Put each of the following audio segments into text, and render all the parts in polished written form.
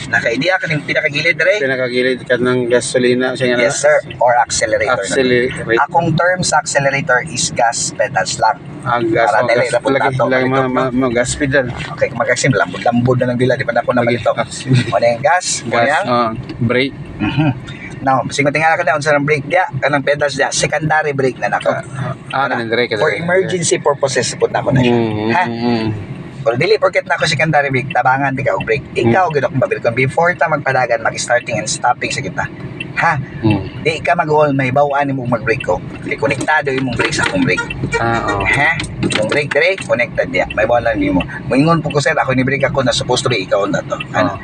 Naka-idea ka ng pinakagilid dere? Pinakagilid ka ng gasolina. Yes sir, or accelerator. Accelerator. Akong term sa accelerator is gas pedals lang. Gas. Para dili na punta to. Gas pedal. Okay, magkasim lambod na ng dila, di pa na po nabalito. Muna yung gas, muna brake. Now, singo tingala ka na unsa ng brake dia, kanang pedals dia, secondary brake na nako. Kanang dire For emergency purposes pud na ko na siya. Ha? Pero dili porket na ako secondary brake, tabangan di ka og brake. Ikaw gid akong babalik kon before ta magpadagan, mag-starting and stopping sa kita. Ha? Di ka mag-all may bawaan nimo mag-brake ko. Di konektado imong brake sa akong brake. Ha? Yung brake dire connected dia. May bawaan lang nimo. Moingon po ko sir, ako ni brake ako na supposed to ikaw na to. Ano?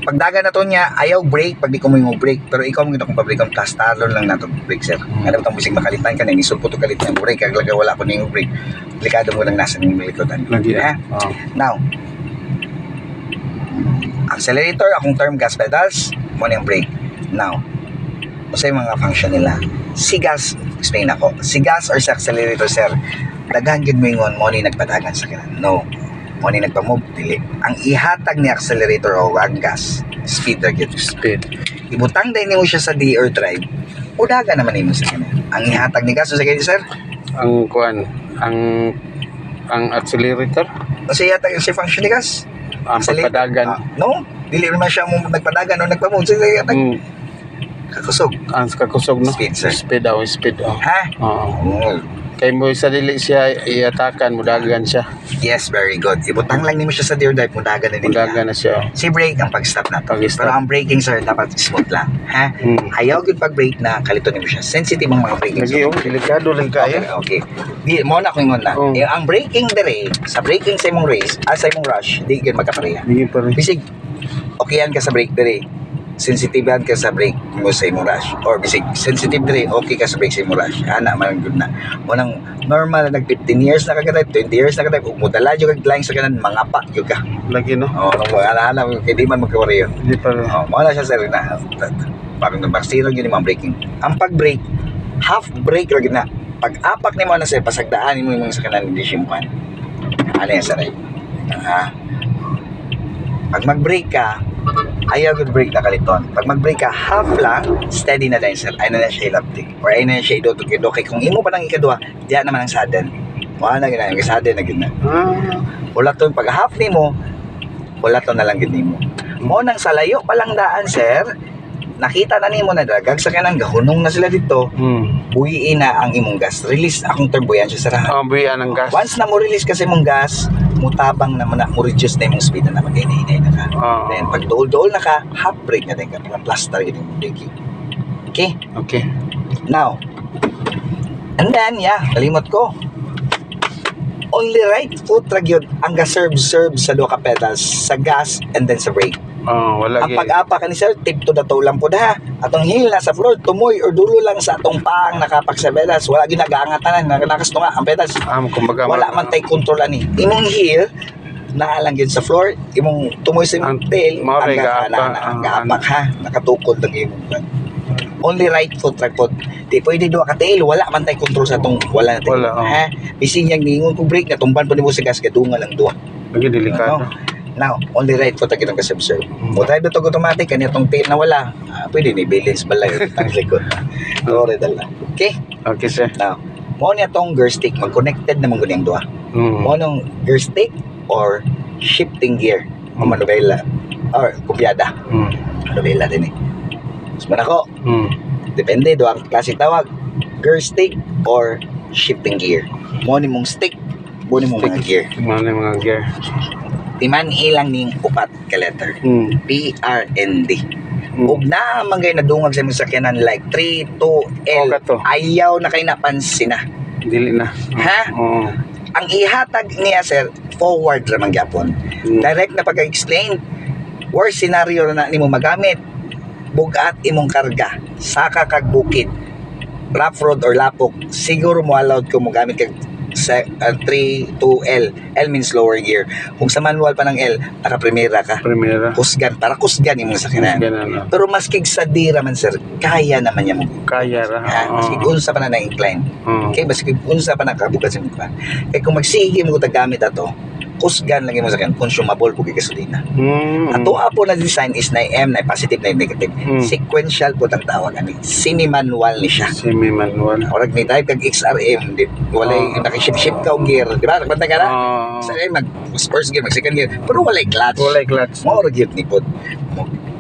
Pagdagan na to niya, ayaw brake pag di ko mo brake, pero ikaw mo akong pabrika ng kastalon lang na to brake sir. Ano ba itong bisig makalitan ka na, nisod po ito kalit ng brake, kaglaga wala ko na yung brake. Delikado mo lang nasa ng likodan. Now, accelerator, akong term gas pedals, muna yung brake. Now, kasi yung mga function nila. Si gas, explain ako, si gas or si accelerator sir, daghan gid mo ingon mo ni nagpadagan sa kanan. No. Mo ni nagpa-move dili. Ang ihatag ni accelerator o ang gas, speed ra gyud. Speed. Ibutang din nimo siya sa D or drive. Udaga naman nimo sa kanan. Ang ihatag ni gas sa kanan sir, ang kuan, ang accelerator. Kasi ihatag si function ni gas. Ang pagpadagan. No, dili naman siya mo nagpadagan o nagpa-move sa ihatag. Kakusog. Ang kakusog no. Speed sir. Speed daw, speed. Ha? Oo. Kay mo sa dili siya iatakan, mudagan siya. Yes, very good. Ibutang lang nimo siya sa deer dive, mudagan na din. Mudagan na siya. Si brake ang pag-stop na to. Pag-stop. Pero ang braking sir dapat smooth lang, ha? Ayaw gyud pag-brake na kalito nimo siya. Sensitive ang mga braking. Lagi delikado lang kaya. Okay. Di mo na ko ingon na. Ang braking dire sa braking sa imong race, sa imong rush, di gyud magkapareha. Di pa rin. Bisig okayan ka sa brake dire. Sensitivehan ka sa brake mo sa imong rush, or bisig sensitive dire okay ka sa brake sa imong rush, ana man good na mo nang normal nag 15 years na kagad 20 years na kagad ug mudala jud kag line sa kanan mga pa jud ka Lagi no. nung ana kay di man magka-worry yun. Di pa rin. Mo na siya sir na parang nabasiro gyud imong braking. Ang pag-brake half brake ra gyud na pag apak nimo na sir pasagdaan nimo imong sa kanan di simpan ana yan sir. Pag mag-brake ka, ayaw good brake na kaliton. Pag mag-brake ka, half lang, steady na din sir. Ay na siya ilapti. Or ay na siya idotok-idok. Kung imo pa nang ikadua, diyan naman ang sudden. Wala na gina, yung sudden na gina. Wala to, pag half ni mo, wala to na lang gina mo. Mo nang sa layo palang daan sir, nakita na nimo na dagag sa kanang gahunong na sila dito. Buhiin na ang imong gas. Release, akong term buhian siya sir. Buhian ang gas. Once na mo release kasi imong gas, mutabang naman na mo reduce na yung speed na mag-inay na ka. Then pag dool-dool na ka, half brake na din ka, para plaster yung braking. Okay? Okay. Now, and then, kalimot ko. Only right foot ra gyud ang ga-serve sa duha ka pedals, sa gas and then sa brake. Wala ang pag-apa ka ni sir, tip to the toe lang po da. Atong heel na sa floor, tumoy or dulo lang sa atong paang nakapak sa pedals. Wala ginagaangatan na nakasto nga ang pedals. Kumbaga, wala man tay control ani. Imong heel naalang yun sa floor, imong tumoy sa imong tail, ang gaapak ha, nakatukod lang imong. Only right foot ra pod. Di pwede duha ka tail, wala man tay control sa atong wala na tail. Ha? Bising yang ningon ko brake na tumban pa nimo sa gas gadunga lang duha. Lagi delikado. Now, only right foot ang kitang ka-observe. Mo drive na to automatic, kanitong tail na wala. Pwede ni balance balay ang likod. Sorry dala. Okay? Okay, sir. Now, mo niya tong gear stick, mag-connected na mong gunyang duha. Mo nung gear stick or shifting gear. O manubela. Or kumpiyada. Manubela din eh. Mas ako. Depende, duha klase tawag. Gear stick or shifting gear. Mo ni mong stick, mo ni mong mga gear. Mo ni mga gear. Timan ilang ning upat ka letter. P, R, N, D. Ug na mangay na dungag sa imong sakyanan like 3, 2, L. Ayaw na kay napansin na. Dili na. Ha? Ang ihatag niya sir, forward ra man gyapon. Direct na pag-explain. Worst scenario na nimo magamit. Bugat imong karga, saka kag bukid, rough road or lapok, siguro mo allowed ko mo gamit kag 3 to L. L means lower gear. Kung sa manual pa ng L, naka-primera ka. Primera. Kusgan, para kusgan yung sakyanan. Ganun. Pero maskig sa dira man sir, kaya naman niya mo. Kaya ra. Maskig unsa pa na na-incline. Oo. Okay, maskig unsa pa nakabukas yung mukha. Kaya kung magsige mo tagamit ato, kusgan lang yung sakyanan, consumable po kay gasolina. Ato apo na design is na M, na positive, na negative. Sequential po ang tawag ani. Semi-manual ni siya. Semi-manual. Orag ni type kag XRM, walay nakiship-ship ka og gear, di ba? Nagbantay ka na? Sa mag first gear, mag second gear, pero walay clutch. Walay clutch. Mo orag ni pod.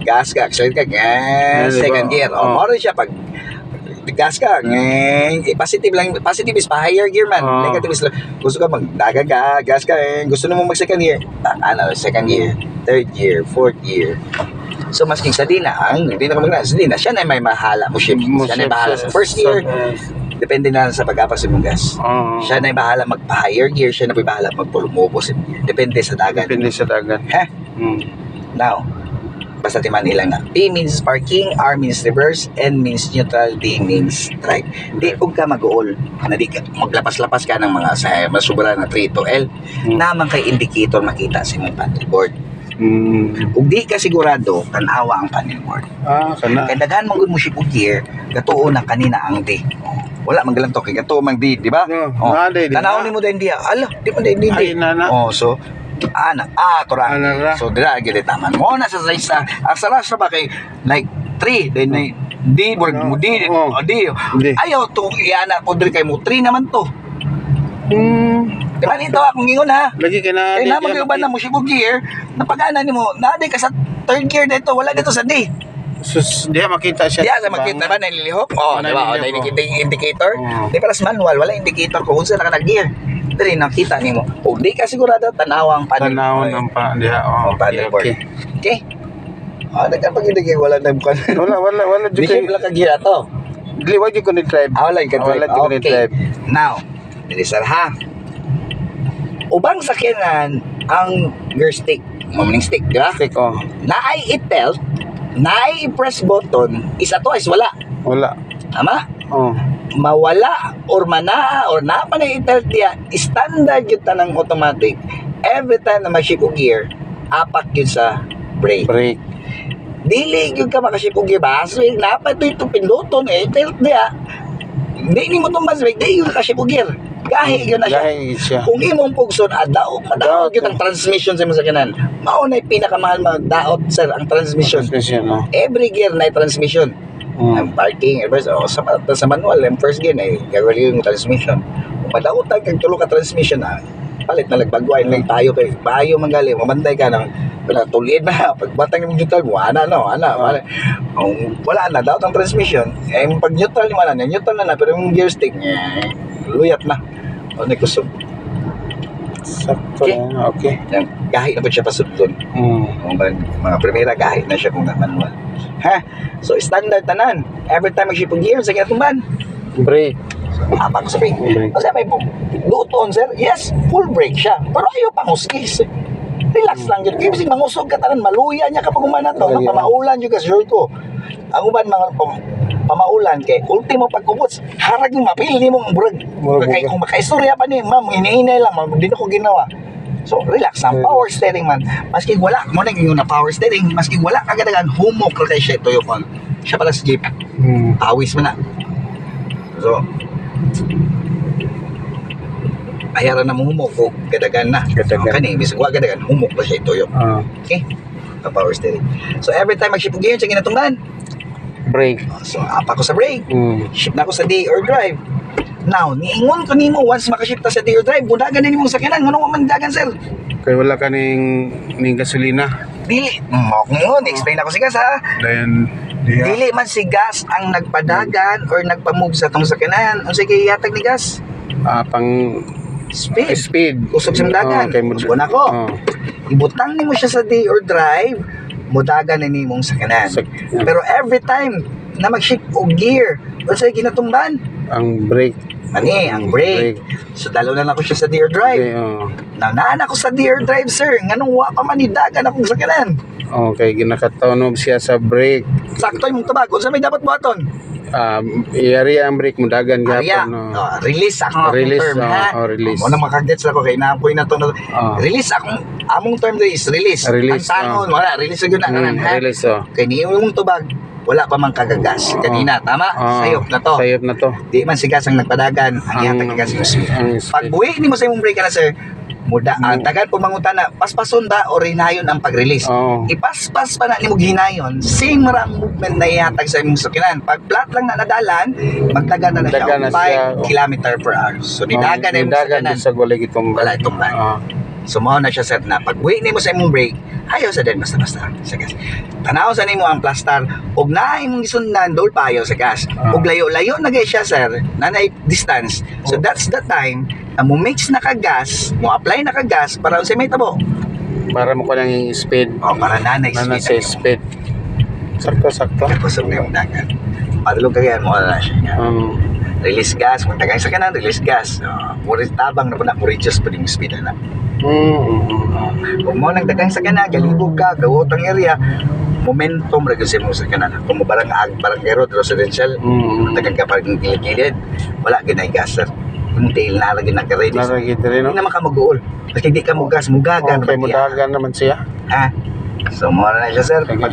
Gas ka, accelerate ka, second gear. Mo rin siya pag gas ka, positive lang, positive is pa higher gear man, negative is gusto ka magdaga ka, gas ka, gusto mo mag second gear, second gear, third gear, fourth gear. So masking sa dina, hindi na ka magna, sa dina, siya na may mahala mo shift, siya na bahala sa first gear, depende na sa pag-apas ng gas. Siya na bahala magpa-higher gear, siya na bahala magpulumubos, depende sa dagat. Depende sa dagat. Ha? Now, basta timan ilang na. P means parking, R means reverse, N means neutral, D means drive. Di huwag ka mag-uol. Na di ka, maglapas-lapas ka ng mga sa masubra na 3 to L. Naman kay indicator makita sa imong paddleboard. Kung di ka sigurado, tanawa ang paddleboard. Kana. Kaya daghan mong mo ship og gear, gatuo na kanina ang D. Wala man galang to kay gatuo man D, di ba? Tanaw ni mo din di. Ala, di man din D. So kurang. So dira gid taman mo na sa isa. Ang saras na ba kay like 3 then di word mo di ayaw to iana po diri kay mo 3 naman to. Diba nito akong ingon ha. Lagi ka na. Kaya naman ba na mo siya gear napagana nimo na ka sa third gear dito wala dito sa D. Sus, diya makita siya. Diya sa makita ba nalilihok? Diba? Indicator. Di para sa manual wala indicator kung unsa na gear. Dili nakita nimo. Kung di ka sigurado tanawang Tanawon ang pa diha. Paddleboard. Okay. Dagan pag hindi wala na bukan. Wala Di siya lang kagira to. Dili wag ko ni drive. Wala ka drive. Wala ko ni drive. Now, dili sir ha. Ubang sakyanan ang gear stick, mamning stick, di ba? Stick Naay i-tilt, naay i-press button, isa to is wala. Wala. Tama? Mawala or manaa or napa na i-tilt diya, standard yun tanang automatic. Every time na mag-ship og gear, apak yun sa brake. Dili yun ka makaship og gear ba? So, napa ito pinduton tilt diya. Hindi ni mo itong brake, di yun ka-ship og gear. Gahi yun na siya. Kung imong pugson, madaot yun ang transmission sa mga sakyanan. Mauna yung pinakamahal magdaot, sir, ang transmission. Every gear na transmission. Ang parking, reverse, sa manual, yung first gear na gagawin yung transmission. Kung madaot tayo kag tulo ka transmission, palit na nagbagwain lang tayo kay payo manggali, mamantay ka ng tulid na, pagbatang yung neutral mo, wala na, daot ang transmission. Pag neutral na, pero yung gear stick, luyat na. Ano kusog. Sakto. Okay. Gahi na po siya pasod doon. Mga primera gahi na siya kung manual. So standard tanan. Every time mag-ship of gear sa kinatumban. Brake. Apak sa brake. Kasi may duton sir. Yes, full brake siya. Pero ayaw pang huskis. Relax lang yun. Kasi mangusog ka tanan. Maluya niya kapag umana to. Pamaulan yun kasi sure ko. Ang uban mga pamaulan kay ultimo pagkubot harag ni mapil ni mong burag kay kung makaistorya pa ni ma'am hinihinay lang ma'am di na ko ginawa so relax ang power steering man maski wala mo na yung na power steering maski wala kagadagan humok ra kay siya ito yung siya pala sa jeep awis man na so ayaran na mo humok o gadagan na kani bisag wa gadagan humok pa siya ito yung okay ang power steering so every time mag-ship gear sa ginatungdan brake. So, apa ko sa brake. Ship na ako sa day or drive. Now, niingon ko nimo once makaship ta sa day or drive, budagan na nimong sakyanan. Nganong mandagan, sir? Kaya wala ka ning gasolina. Dili. Explain ako si Gas, ha? Dili man si Gas ang nagpadagan or nagpa-move sa tong sakyanan. Ang sige, yatag ni Gas? Pang speed. Usog sa dagan. Usog na ko. Ibutang nimo siya sa day or drive, mudagan na nimong sakyanan. Pero every time na mag-ship o gear, o sa ginatumban, ang brake. Ang brake. So dalo na ako siya sa deer drive. Naan ako sa deer drive, sir. Nganong wa pa manidagan akong sakyanan. Okay, ginakatunog siya sa brake. Sakto yung tabag. Unsa may dapat buhaton? Iyari ang break mo dagan Arya, gapon. release akong Release, term ha. release. Mo na makagets ako kay naapoy na to. Release akong among term is release. Release, Ang tangon wala release gyud na kanan ha. Release Kay niimong tubag wala pa man kagagas. Kanina tama, sayop na to. Sayop na to. Di man sigas ang nagpadagan, ang ihatag gas yung speed. Ang speed. Pag buwi nimo sa imong break na sir, muda ang tagan pumangutan na paspason ba o hinayon ang pag-release. Oo. Ipaspas pa na nimo hinayon, same ra ang movement na ihatag sa imong sakyanan. Pag flat lang na nadalan, magdagan na siya Dagan na 5 siya, km/h. So nidagan na imong Dagan sakyanan. sa gulay itong Wala itong bag. So mao na siya set na pag buwi nimo sa imong brake, ayaw sa den basta-basta sa gas. Tanaw sa nimo ang plastar ug naa imong gisundan dol pa ayaw sa gas. Ug layo-layo na gay siya sir, nanay distance. So that's the time na mo mix na ka gas, mo apply na ka gas para sa may tabo. para mo ko lang yung speed. Para nanay Nana speed. sa speed. Sakto. Kusog na yung dagat. Padulog ka yan mo na siya. Release gas, kung tagay sa kanan, release gas. Muri tabang na po na, muri just pa yung speed na. Kung mo nang dagang sa kanan, galibog ka, gawot ang area, momentum reduce mo sa kanan. Kung mo barang road, residential, dagang ka parang gilid-gilid, wala ginay gas sir. Yung tail na lagi nagka-ready. Naragid rin, no? Hindi naman ka mag-uol. Kasi hindi ka mugas, mugagan. Okay, mudagan naman siya. Ha? So, mo na siya sir. Sige.